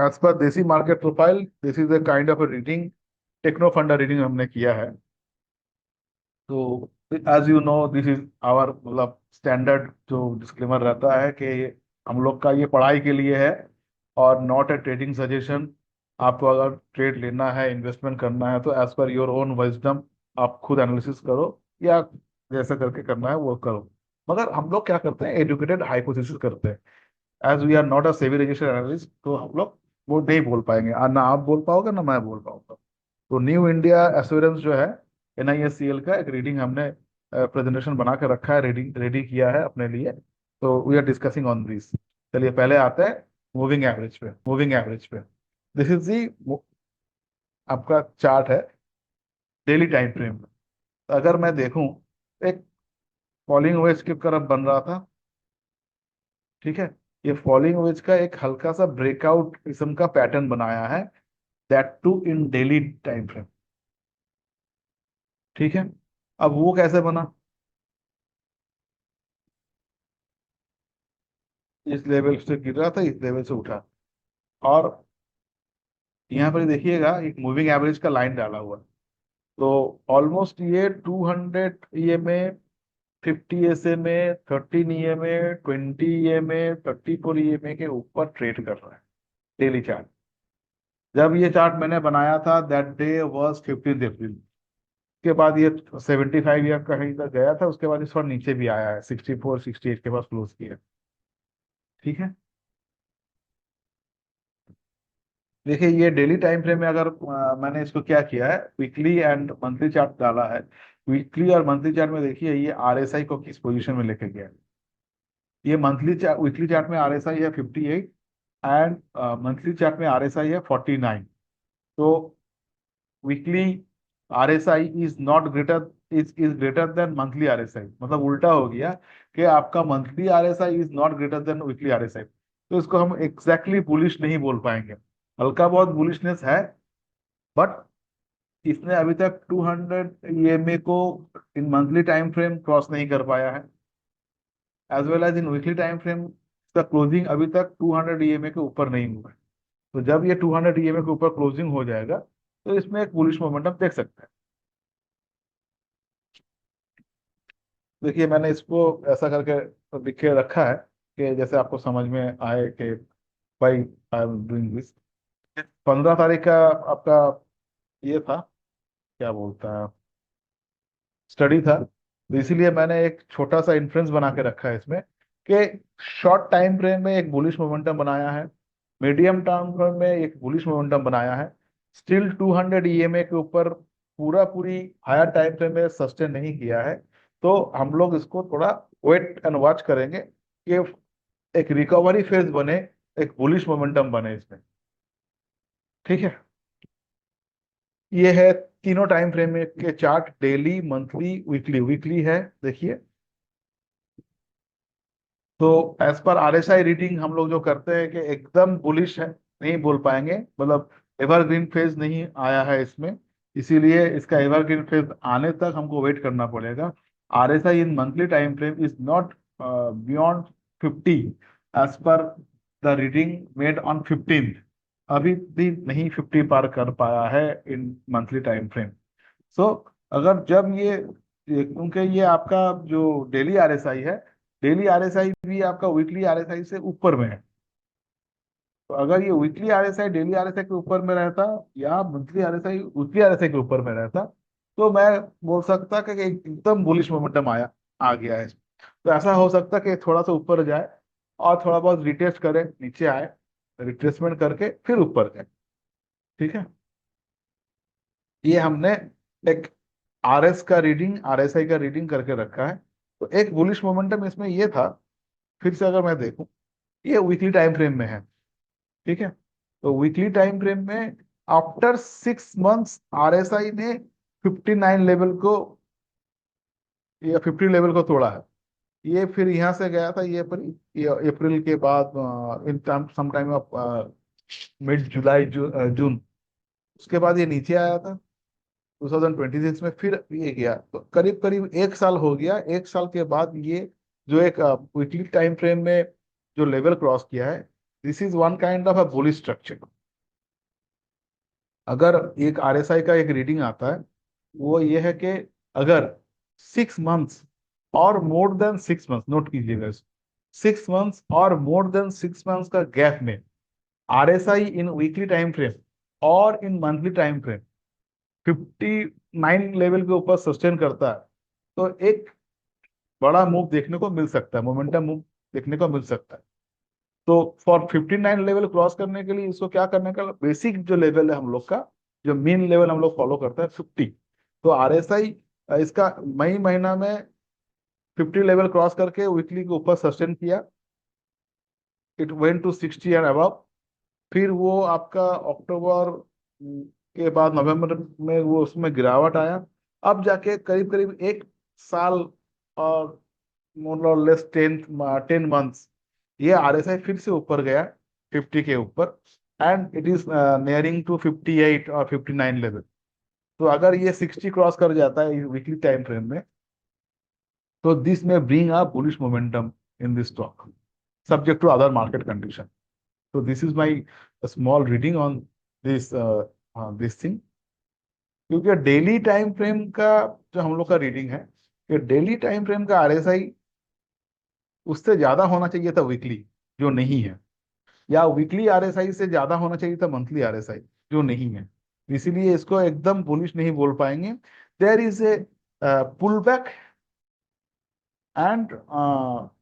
As per देसी market profile, this is a kind of a reading, techno funda reading हमने किया है। तो as you know this is our मतलब standard जो डिस्क्लेमर रहता है कि हम लोग का ये पढ़ाई के लिए है और नॉट ए ट्रेडिंग सजेशन। आपको अगर ट्रेड लेना है, इन्वेस्टमेंट करना है, तो as per your own wisdom आप खुद एनालिसिस करो, या जैसा करके करना है वो करो। मगर हम लोग क्या करते हैं, एजुकेटेड हाइपोथेसिस करते हैं। As we are not a SEBI registered analyst, तो हम लोग वो नहीं बोल पाएंगे, और ना आप बोल पाओगे ना मैं बोल पाऊंगा। तो न्यू इंडिया एश्योरेंस जो है, NISCL का एक रीडिंग हमने प्रेजेंटेशन बना के रखा है, रेडी रेडी किया है अपने लिए। तो we are discussing on this. चलिए पहले आते हैं मूविंग एवरेज पे। मूविंग एवरेज पे दिस इज दी आपका चार्ट है डेली टाइम फ्रेम में। तो अगर मैं देखूं, एक फॉलिंग वेज की तरफ बन रहा था, ठीक है। ये फॉलिंग वेज का एक हल्का सा ब्रेकआउट किस्म का पैटर्न बनाया है, that too in daily time frame, ठीक है। अब वो कैसे बना, इस लेवल से गिर रहा था, इस लेवल से उठा, और यहाँ पर देखिएगा एक मूविंग एवरेज का लाइन डाला हुआ है। तो ऑलमोस्ट ये 200 EMA, 50 SMA, 13 EMA, 20 EMA, 34 EMA के ऊपर ट्रेड कर रहा है डेली चार्ट। जब ये चार्ट मैंने बनाया था दैट डे वाज 15 अप्रैल। उसके बाद ये 75 या कहीं तक गया था, उसके बाद इस बार नीचे भी आया है, 64 68 के पास क्लोज किया, ठीक है। देखिए ये डेली टाइम फ्रेम में अगर मैंने इसको क्या किया है, वीकली एंड मंथली चार्ट डाला है। वीकली और मंथली चार्ट में देखिए ये RSI को किस पोजीशन में लेके गया है। ये मंथली चार्ट, वीकली चार्ट में RSI है 58, एंड मंथली चार्ट में RSI है 49। तो weekly RSI is not greater, is greater than monthly RSI, मतलब उल्टा हो गया कि आपका monthly RSI is not greater than weekly RSI। तो इसको हम एग्जैक्टली बुलिश नहीं बोल पाएंगे, हल्का बहुत बुलिशनेस है, बट इसने अभी तक 200 EMA को in monthly time frame cross नहीं कर पाया है, as well as in weekly time frame इसका क्लोजिंग अभी तक 200 EMA के ऊपर नहीं हुआ है। तो जब ये 200 EMA के ऊपर क्लोजिंग हो जाएगा, तो इसमें एक बुलिश मोमेंटम देख सकते हैं। देखिए मैंने इसको ऐसा करके लिख के रखा है कि जैसे आपको समझ में आए कि भाई आई एम डूइंग दिस। 15 तारीख का आपका ये था, क्या बोलता है, स्टडी था, तो इसीलिए मैंने एक छोटा सा इन्फ्रेंस बना के रखा है इसमें कि शॉर्ट टाइम फ्रेम में एक बुलिश मोमेंटम बनाया है, मीडियम टाइम फ्रेम में एक बुलिश मोमेंटम बनाया है, स्टिल 200 EMA के ऊपर पूरा पूरी हायर टाइम फ्रेम में सस्टेन नहीं किया है। तो हम लोग इसको थोड़ा वेट एंड वॉच करेंगे कि एक रिकवरी फेज बने, एक बुलिश मोमेंटम बने इसमें, ठीक है। ये है तीनों टाइम फ्रेम के chart, daily, monthly, weekly. Weekly है देखिए। तो एज पर RSI रीडिंग हम लोग जो करते हैं कि एकदम बुलिश है नहीं बोल पाएंगे, मतलब एवरग्रीन फेज नहीं आया है इसमें, इसीलिए इसका एवरग्रीन फेज आने तक हमको वेट करना पड़ेगा। RSI in monthly time frame is not beyond 50 as per the reading made on 15। अभी भी नहीं 50 पार कर पाया है in monthly time frame. So अगर जब क्योंकि ये आपका जो डेली RSI है, डेली RSI भी आपका वीकली RSI से ऊपर में है। तो अगर ये वीकली RSI डेली RSI के ऊपर में रहता, या मंथली RSI वीकली RSI के ऊपर में रहता, तो मैं बोल सकता कि एकदम बुलिश मोमेंटम आ गया है। तो ऐसा हो सकता कि थोड़ा सा ऊपर जाए और थोड़ा बहुत रिटेस्ट करे, नीचे आए, रिट्रेसमेंट करके फिर ऊपर जाए, ठीक है। ये हमने एक RSI का रीडिंग करके रखा है। तो एक बुलिश मोमेंटम इसमें ये था, फिर से अगर मैं देखूं, ये वीकली टाइम फ्रेम में है, ठीक है। तो वीकली टाइम फ्रेम में आफ्टर 6 मंथ्स RSI ने 59 लेवल को या 50 लेवल को तोड़ा है। ये फिर यहाँ से गया था, ये अप्रैल के बाद, in time some time of mid July, June. उसके बाद ये नीचे आया था 2026 में, फिर ये गया, तो करीब करीब 1 साल हो गया। 1 साल के बाद ये जो एक वीकली टाइम फ्रेम में जो लेवल क्रॉस किया है, this is one kind of a bullish structure. अगर एक आरएसआई का एक रीडिंग आता है, वो ये है कि अगर 6 मंथ्स और मोर देन 6 मंथ्स, नोट कीजिएगा इसको, 6 मंथ्स और मोर देन 6 मंथ्स का गैप में आरएसआई इन वीकली टाइम फ्रेम और इन मंथली टाइम फ्रेम 59 लेवल के ऊपर सस्टेन करता है, तो एक बड़ा मूव देखने को मिल सकता है, मोमेंटम मूव देखने को मिल सकता है। तो फॉर 59 लेवल क्रॉस करने के लिए इसको क्या करने का, बेसिक जो लेवल है हम लोग का, जो मेन लेवल हम लोग फॉलो करते हैं 50। तो आरएसआई इसका मई महीना में 50 लेवल क्रॉस करके वीकली के ऊपर सस्टेन किया, it went to 60 and above. फिर वो आपका अक्टूबर के बाद नवंबर में वो उसमें गिरावट आया। अब जाके करीब करीब एक साल और मोर और लेस 10 मंथ्स ये आरएसआई फिर से ऊपर गया 50 के ऊपर, and it is nearing to 58 और 59 लेवल। तो अगर ये 60 क्रॉस कर जाता है वीकली टाइम फ्रेम में, तो this may bring a bullish momentum in this stock, subject to other market condition. तो this is my small reading on this this thing. क्योंकि डेली टाइम फ्रेम का जो हम लोग का रीडिंग है, कि डेली टाइम फ्रेम का आरएसआई उससे ज्यादा होना चाहिए था वीकली, जो नहीं है, या वीकली आरएसआई से ज्यादा होना चाहिए था मंथली आरएसआई, जो नहीं है। इसीलिए इसको एकदम बुलिश नहीं बोल पाएंगे। There is a pullback and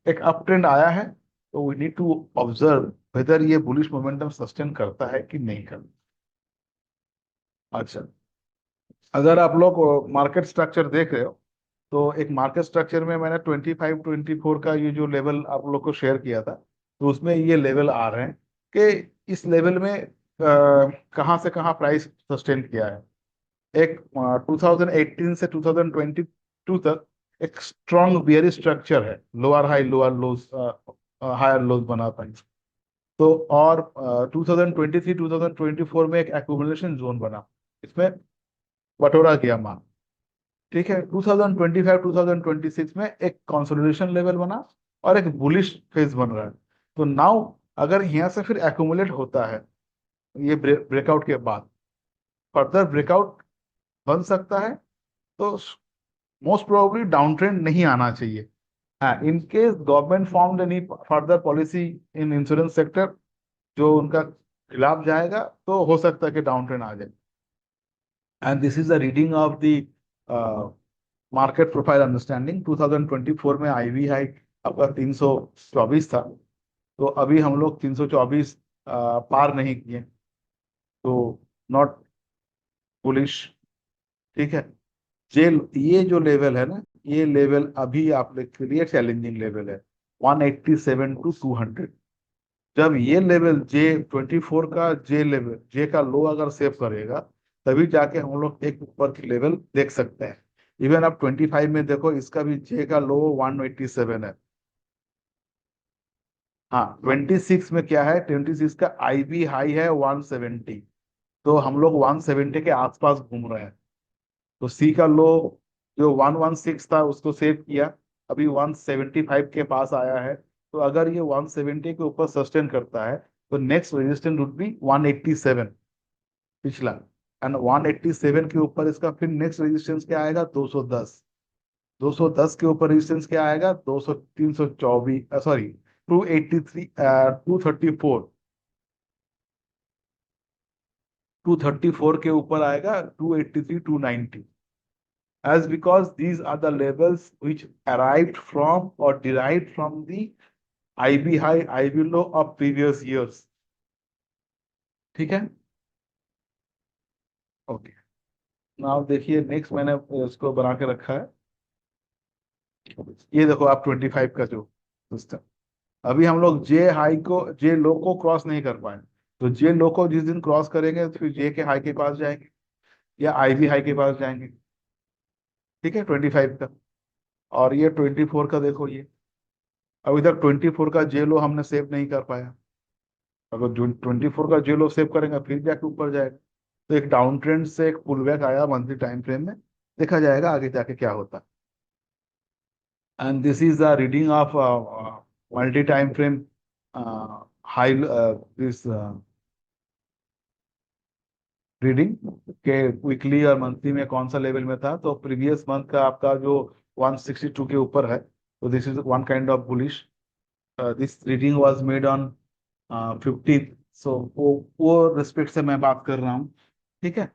एक अप ट्रेंड आया है, तो we need to observe whether ये बुलिश मोमेंटम सस्टेन करता है कि नहीं करता। अच्छा, अगर आप लोग मार्केट स्ट्रक्चर देख रहे हो, तो एक मार्केट स्ट्रक्चर में मैंने 25-24 का ये जो लेवल आप लोग को शेयर किया था, तो उसमें ये लेवल आ रहे हैं कि इस लेवल में कहाँ से कहाँ प्राइस सस्टेन किया है। एक 2018 से 2022 तक एक स्ट्रॉन्ग बियरिश स्ट्रक्चर है, lower high lower lows, higher lows बना था। तो और 2023-2024 में एक एक्यूमुलेशन जोन बना, इसमें बटोरा गया माल। ठीक है, 2025-2026 में एक कंसोलिडेशन लेवल बना और एक बुलिश फेज बन रहा है। तो नाउ अगर यहाँ से फिर एक्यूमुलेट होता है, ये ब्रेकआउट के बाद फर्दर ब्रेकआउट बन सकता है, तो मोस्ट प्रोबेबली डाउन ट्रेंड नहीं आना चाहिए। हाँ, in case government form any further policy in insurance sector जो उनका खिलाफ जाएगा, तो हो सकता है कि डाउन ट्रेंड आ जाए। And this is the reading of the market profile understanding. 2024 में आईवी हाई आपका 324 था, तो अभी हम लोग 324 पार नहीं किए, तो नॉट बुलिश। ठीक है, जे ये जो लेवल है ना, ये लेवल अभी आप लोग के लिए चैलेंजिंग लेवल है, 187 to 200। जब ये लेवल J24 का जे लेवल, जे का लो अगर सेव करेगा, तभी जाके हम लोग एक ऊपर की लेवल देख सकते हैं। इवन आप 25 में देखो, इसका भी जे का लो 187 है। हाँ, 26 में क्या है, 26 का आईबी हाई है 170। तो हम लोग 170 के आसपास घूम रहे हैं। तो सी का लो जो 116 था उसको सेव किया, अभी 175 के पास आया है। तो अगर ये 170 के ऊपर सस्टेन करता है, तो नेक्स्ट रेजिस्टेंस वुड बी 187 पिछला। एंड 187 के ऊपर इसका फिर नेक्स्ट रेजिस्टेंस क्या आएगा, 210। 210 के ऊपर रेजिस्टेंस क्या आएगा, 200, 324, सॉरी 283, 234। 234 के ऊपर आएगा 283, 290। as because these are the levels which arrived from or derived from the IB high, IB low of previous years। ठीक है, ओके। नाउ देखिए नेक्स्ट मैंने इसको बना के रखा है, ये देखो आप 25 का जो सिस्टम। अभी हम लोग जे हाई को, जे लो को क्रॉस नहीं कर पाए, तो जे लो को जिस दिन क्रॉस करेंगे तो फिर जे के हाई के पास जाएंगे या आईबी हाई के पास जाएंगे। ठीक है, 25 का। और ये 24 का देखो, ये अभी तक 24 का जे लो हमने सेव नहीं कर पाया। अगर जो 24 का जो लोग सेव करेंगे फिर जाके ऊपर जाएगा। तो एक डाउन ट्रेंड से एक पुल बैक आया मंथली टाइम फ्रेम में, देखा जाएगा आगे जाके क्या होता है। And this is the reading of multi time frame high this reading के वीकली और मंथली में कौन सा लेवल में था, तो प्रीवियस मंथ का आपका जो 162 के ऊपर है, तो this is one kind of bullish. This reading was made on 15th, सो वो रिस्पेक्ट से मैं बात कर रहा हूँ। ठीक है,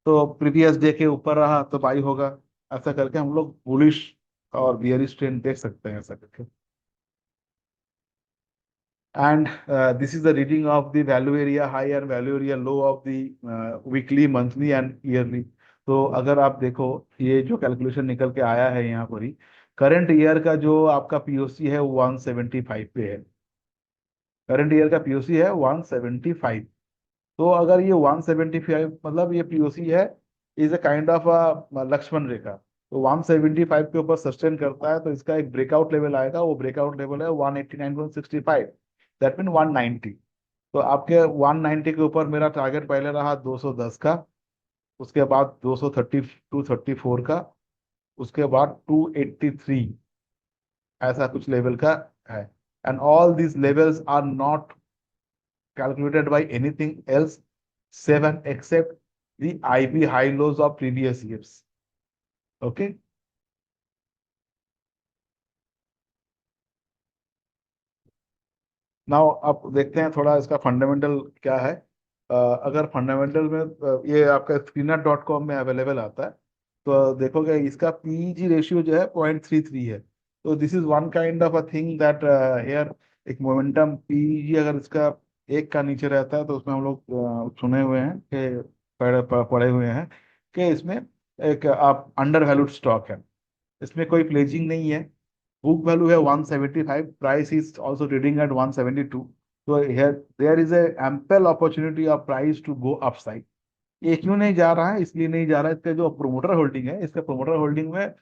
तो प्रीवियस डे के ऊपर रहा तो बाई होगा, ऐसा करके हम लोग बुलिश और बियरिश ट्रेंड देख सकते हैं ऐसा करके। And this is the reading of the value area high and value area low of the weekly, monthly and yearly। तो अगर आप देखो, ये जो कैलकुलेशन निकल के आया है यहाँ पर ही, करंट ईयर का जो आपका पीओसी है वो 175 पे है। करंट ईयर का पीओसी है 175। तो अगर ये 175 मतलब ये पीओसी है, is a kind of a Lakshman rekha. तो 175 के ऊपर सस्टेन करता है तो इसका एक ब्रेकआउट लेवल आएगा, वो ब्रेकआउट लेवल है 189.65, दैट मीन 190। तो आपके 190 के ऊपर मेरा टारगेट पहले रहा 210 का, उसके बाद 234 का, उसके बाद 283, ऐसा कुछ लेवल का है। And all these levels are not calculated by anything else save and except the IB high lows of previous years। Okay। Now अब देखते हैं थोड़ा इसका फंडामेंटल क्या है। अगर फंडामेंटल में ये आपका स्क्रीनर.com में अवेलेबल आता है, तो देखोगे इसका पीईजी रेशियो जो है 0.33 है। तो this is one kind of a thing that here एक मोमेंटम पीईजी अगर इसका एक का नीचे रहता है तो उसमें हम लोग सुने हुए हैं कि पढ़े हुए हैं कि इसमें एक आप अंडर वैल्यूड स्टॉक है, इसमें कोई प्लेजिंग नहीं है। बुक वैल्यू है 175, price is also trading at 172। तो here there is a ample opportunity of price to go upside. ये क्यों नहीं जा रहा है, इसलिए नहीं जा रहा है, इसका जो प्रोमोटर होल्डिंग है, इसका प्रोमोटर होल्डिंग में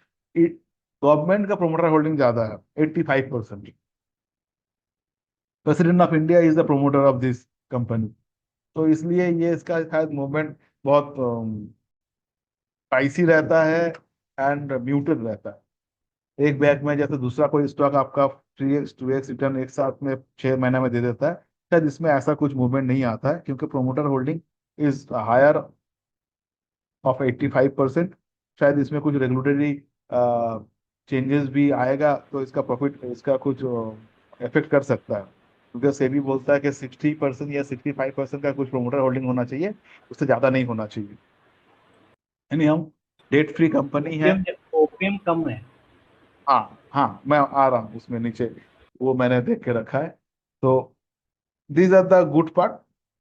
गवर्नमेंट का प्रोमोटर होल्डिंग ज्यादा है, 85%। President of India is the promoter of this company. तो इसलिए ये इसका शायद मूवमेंट बहुत स्पाइसी रहता है एंड म्यूटेड रहता है। एक बैग में जैसे दूसरा कोई स्टॉक आपका 3x 2x रिटर्न एक साथ में 6 महीने में दे देता है, शायद इसमें ऐसा कुछ मूवमेंट नहीं आता है क्योंकि promoter holding is higher of 85%। शायद इसमें कुछ रेगुलेटरी चेंजेस भी आएगा तो इसका प्रॉफिट, इसका कुछ इफेक्ट कर सकता है, क्योंकि सेबी बोलता है कि 60% या 65% का कुछ प्रोमोटर होल्डिंग होना चाहिए, उससे ज़्यादा नहीं होना चाहिए। यानी हम डेट फ्री कंपनी है। ओपीएम ओपीएम कम है। हाँ हाँ, मैं आ रहा हूँ उसमें नीचे, वो मैंने देख के रखा है। तो these are the good part.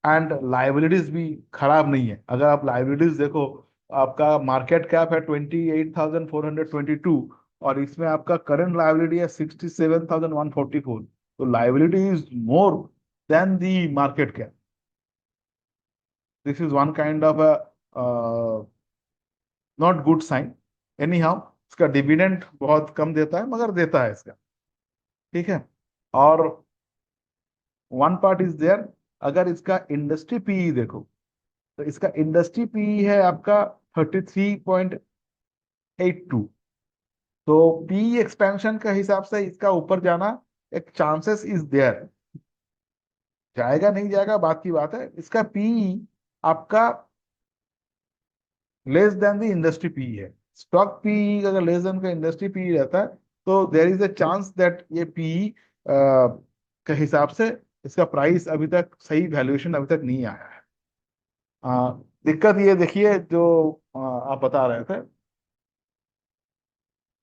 And liabilities भी खराब नहीं है। अगर आप लाइबिलिटीज देखो, आपका मार्केट कैप है 28,422 और इसमें आपका करंट लाइबिलिटी है 67,144। तो liability is more than the market cap. This is one kind of a not good sign. Anyhow, इसका डिविडेंड बहुत कम देता है मगर देता है इसका। ठीक है। और वन पार्ट इज देयर, अगर इसका इंडस्ट्री पीई देखो, तो इसका इंडस्ट्री पीई है आपका 33.82। तो पीई एक्सपेंशन का हिसाब से इसका ऊपर जाना एक चांसेस इज देयर। जाएगा नहीं जाएगा बात की बात है, इसका पीई आपका less than the industry PE है। स्टॉक पीई अगर लेस देन का इंडस्ट्री पीई रहता है तो there is a chance that ये पीई के हिसाब से इसका प्राइस अभी तक सही वैल्यूएशन अभी तक नहीं आया है। आ, दिक्कत ये देखिए जो आप बता रहे थे,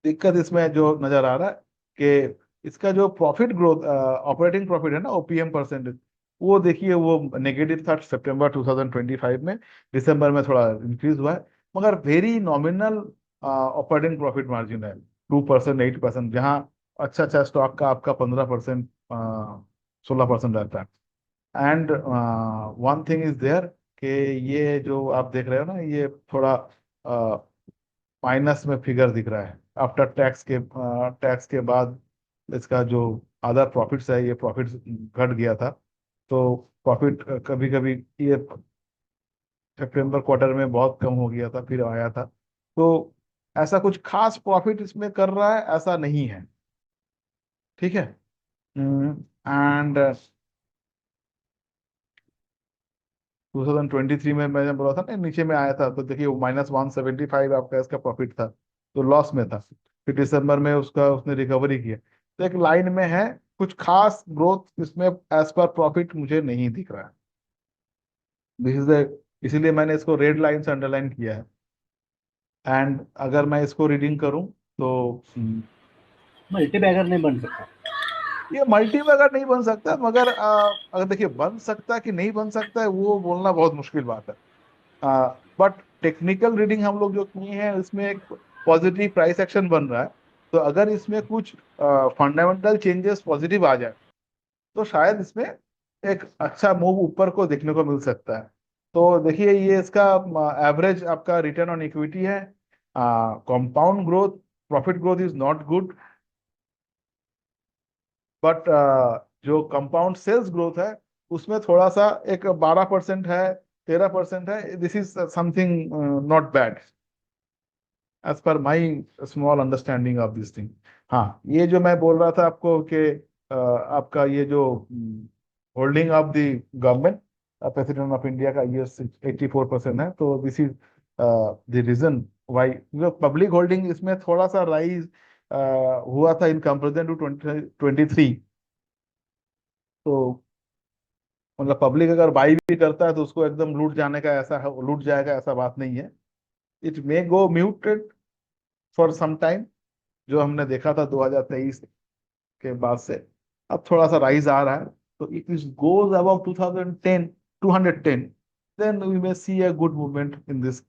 दिक्कत इसमें जो नजर आ रहा है कि इसका जो प्रॉफिट ग्रोथ, ऑपरेटिंग प्रॉफिट है ना, ओपीएम परसेंटेज, वो देखिए वो नेगेटिव था सितंबर 2025 में। दिसंबर में थोड़ा इंक्रीज हुआ है, मगर very nominal operating profit margin है, 2%, 8%, जहाँ अच्छा अच्छा स्टॉक का आपका 15%, 16% रहता है। And one thing is there कि ये जो आप देख रहे हो ना, ये थोड़ा माइनस में फिगर दिख रहा है आफ्टर टैक्स के बाद। इसका जो अदर प्रॉफिट्स है, ये प्रॉफिट घट गया था। तो प्रॉफिट कभी कभी ये सितंबर क्वार्टर में बहुत कम हो गया था फिर आया था। तो ऐसा कुछ खास प्रॉफिट इसमें कर रहा है ऐसा नहीं है। ठीक है। एंड 2023 में मैंने बोला था ना नीचे में आया था, तो देखिए वो -175 आपका इसका प्रॉफिट था, तो लॉस में था। फिर दिसंबर में उसका उसने रिकवरी किया, तो एक लाइन में है। कुछ खास ग्रोथ इसमें एज पर प्रॉफिट मुझे नहीं दिख रहा है। दिस इज द, इसीलिए मैंने इसको रेड लाइन से अंडरलाइन किया है। एंड अगर मैं इसको रीडिंग करूं तो मल्टी बैगर नहीं बन सकता। ये मल्टी बैगर नहीं बन सकता, मगर अगर देखिए बन सकता है कि नहीं बन सकता है वो बोलना बहुत मुश्किल बात है। बट टेक्निकल रीडिंग हम लोग जो किए हैं इसमें एक पॉजिटिव प्राइस एक्शन बन रहा है। तो अगर इसमें कुछ फंडामेंटल चेंजेस पॉजिटिव आ जाए तो शायद इसमें एक अच्छा मूव ऊपर को देखने को मिल सकता है। तो देखिए ये इसका एवरेज आपका रिटर्न ऑन इक्विटी है। Compound growth, profit growth is not good, but जो कंपाउंड सेल्स ग्रोथ है उसमें थोड़ा सा एक 12% है, 13% है। This is something not bad as per my small understanding of this thing. हाँ, ये जो मैं बोल रहा था आपको कि आपका ये जो holding of the government president of India का ये 84% है, तो this is the reason why public holding इसमें थोड़ा सा राइज हुआ था इन कंपेरिजन टू 2023। तो मतलब पब्लिक अगर बाई भी करता है तो उसको एकदम लूट जाने का ऐसा लूट जाएगा ऐसा बात नहीं है। It may go muted for some time, जो हमने देखा था 2023 के बाद से। अब थोड़ा सा राइज आ रहा है, तो if it goes above 2010 210, then we may see a good movement in this